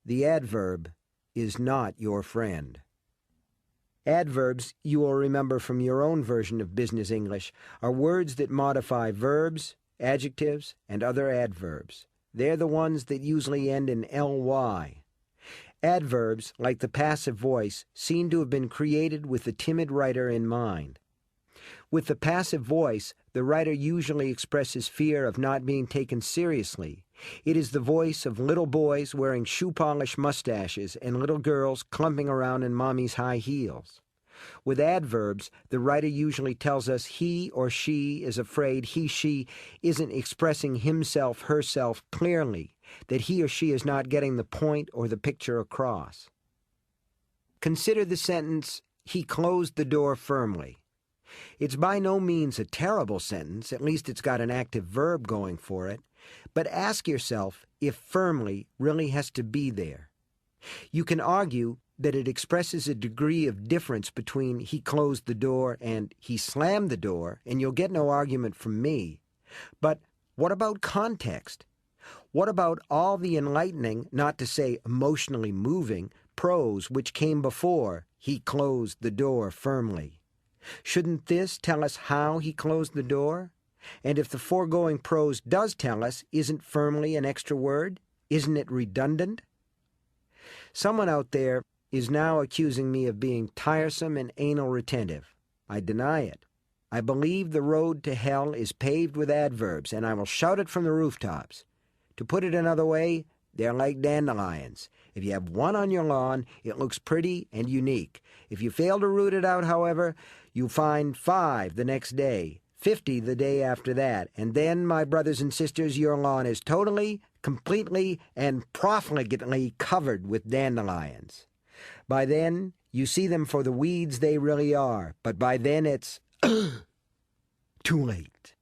The adverb is not your friend. Adverbs, you will remember from your own version of business English, are words that modify verbs, adjectives, and other adverbs. They're the ones that usually end in ly. Adverbs, like the passive voice, seem to have been created with the timid writer in mind. With the passive voice, the writer usually expresses fear of not being taken seriously. It is the voice of little boys wearing shoe-polish mustaches and little girls clumping around in mommy's high heels. With adverbs, the writer usually tells us he or she is afraid she isn't expressing himself, herself clearly, that he or she is not getting the point or the picture across. Consider the sentence, "He closed the door firmly." It's by no means a terrible sentence, at least it's got an active verb going for it, but ask yourself if firmly really has to be there. You can argue that it expresses a degree of difference between he closed the door and he slammed the door, and you'll get no argument from me. But what about context? What about all the enlightening, not to say emotionally moving, prose which came before he closed the door firmly? Shouldn't this tell us how he closed the door? And if the foregoing prose does tell us, isn't firmly an extra word? Isn't it redundant? Someone out there is now accusing me of being tiresome and anal retentive. I deny it. I believe the road to hell is paved with adverbs, and I will shout it from the rooftops. To put it another way, they're like dandelions. If you have one on your lawn, it looks pretty and unique. If you fail to root it out, however, you find 5 the next day, 50 the day after that, and then, my brothers and sisters, your lawn is totally, completely, and profligately covered with dandelions. By then, you see them for the weeds they really are, but by then it's too late.